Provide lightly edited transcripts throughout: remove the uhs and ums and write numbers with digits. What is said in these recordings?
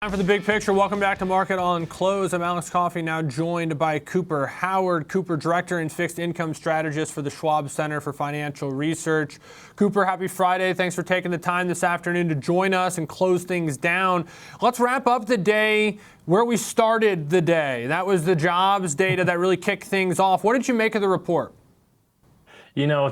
Time for the big picture. Welcome back to Market on Close. I'm Alex Coffey, now joined by Cooper Howard, Cooper Director and Fixed Income Strategist for the Schwab Center for Financial Research. Cooper, happy Friday. Thanks for taking the time this afternoon to join us and close things down. Let's wrap up the day where we started the day. That was the jobs data that really kicked things off. What did you make of the report?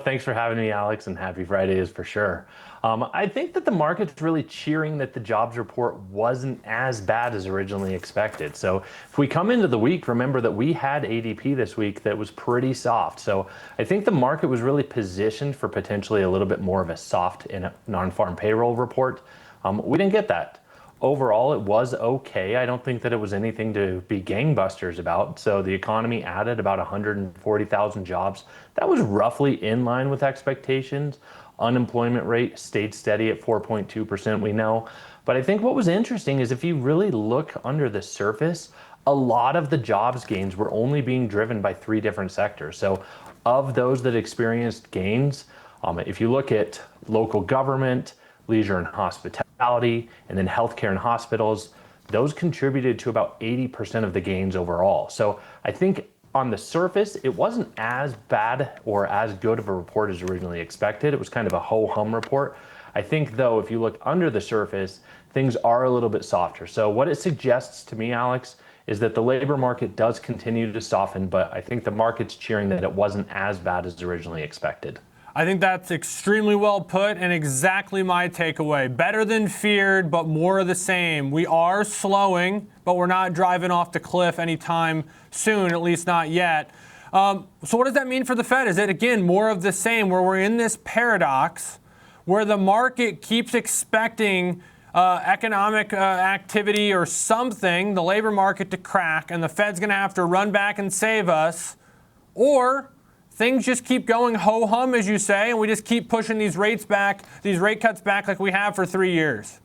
Thanks for having me, Alex, and happy Friday is for sure. I think that the market's really cheering that the jobs report wasn't as bad as originally expected. So if we come into the week, remember that we had ADP this week that was pretty soft. So I think the market was really positioned for potentially a little bit more of a soft non-farm payroll report. We didn't get that. Overall, it was okay. I don't think that it was anything to be gangbusters about. So the economy added about 140,000 jobs. That was roughly in line with expectations. Unemployment rate stayed steady at 4.2%, we know. But I think what was interesting is if you really look under the surface, a lot of the jobs gains were only being driven by three different sectors. So of those that experienced gains, if you look at local government, leisure and hospitality, and then healthcare and hospitals, those contributed to about 80% of the gains overall. So I think on the surface, it wasn't as bad or as good of a report as originally expected. It was kind of a ho-hum report. I think, though, if you look under the surface, things are a little bit softer. So what it suggests to me, Alex, is that the labor market does continue to soften, but I think the market's cheering that it wasn't as bad as originally expected. I think that's extremely well put and exactly my takeaway. Better than feared, but more of the same. We are slowing, but we're not driving off the cliff anytime soon, at least not yet. So what does that mean for the Fed? Is it, again, more of the same, where we're in this paradox where the market keeps expecting economic activity or something, the labor market to crack, and the Fed's going to have to run back and save us, or things just keep going ho-hum, as you say, and we just keep pushing these rates back, these rate cuts back like we have for 3 years?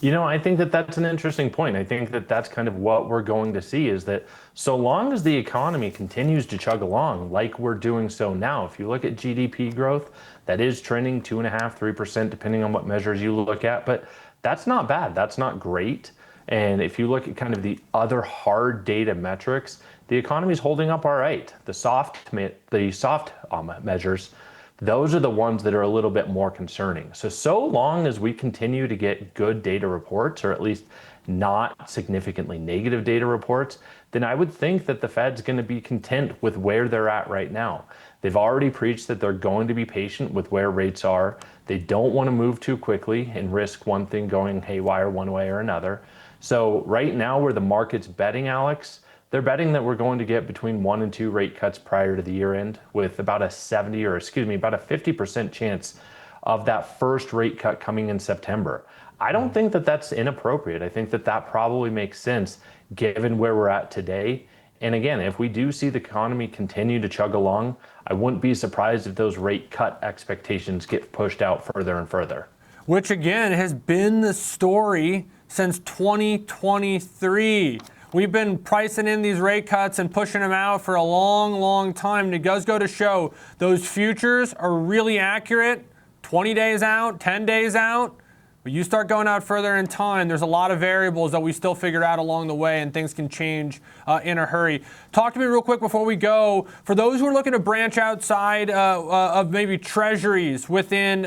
I think that that's an interesting point. I think that that's kind of what we're going to see, is that so long as the economy continues to chug along like we're doing so now, if you look at GDP growth, that is trending 2.5%, 3%, depending on what measures you look at, but that's not bad. That's not great. And if you look at kind of the other hard data metrics, the economy is holding up all right. The soft measures, those are the ones that are a little bit more concerning. So long as we continue to get good data reports, or at least not significantly negative data reports, then I would think that the Fed's going to be content with where they're at right now. They've already preached that they're going to be patient with where rates are. They don't want to move too quickly and risk one thing going haywire one way or another. So right now, where the market's betting, Alex, they're betting that we're going to get between 1 and 2 rate cuts prior to the year end, with about a 50% chance of that first rate cut coming in September. I don't think that that's inappropriate. I think that that probably makes sense given where we're at today. And again, if we do see the economy continue to chug along, I wouldn't be surprised if those rate cut expectations get pushed out further and further. Which again has been the story since 2023. We've been pricing in these rate cuts and pushing them out for a long, long time. And it does go to show those futures are really accurate 20 days out, 10 days out. But you start going out further in time, there's a lot of variables that we still figure out along the way, and things can change in a hurry. Talk to me real quick before we go. For those who are looking to branch outside of maybe treasuries within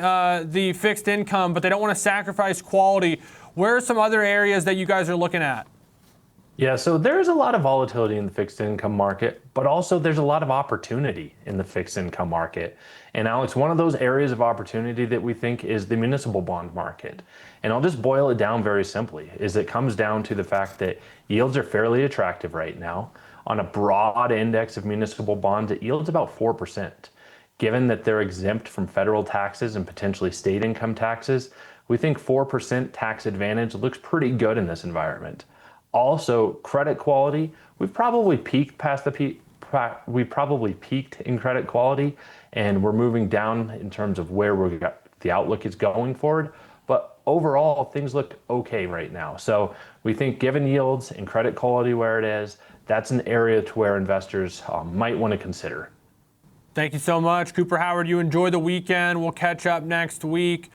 the fixed income, but they don't want to sacrifice quality, where are some other areas that you guys are looking at? Yeah, so there's a lot of volatility in the fixed income market, but also there's a lot of opportunity in the fixed income market. And Alex, one of those areas of opportunity that we think is the municipal bond market. And I'll just boil it down very simply, is it comes down to the fact that yields are fairly attractive right now. On a broad index of municipal bonds, it yields about 4%. Given that they're exempt from federal taxes and potentially state income taxes, we think 4% tax advantage looks pretty good in this environment. Also, credit quality, we've probably peaked in credit quality, and we're moving down in terms of where the outlook is going forward. But overall, things look okay right now. So we think given yields and credit quality where it is, that's an area to where investors might want to consider. Thank you so much, Cooper Howard. You enjoy the weekend. We'll catch up next week.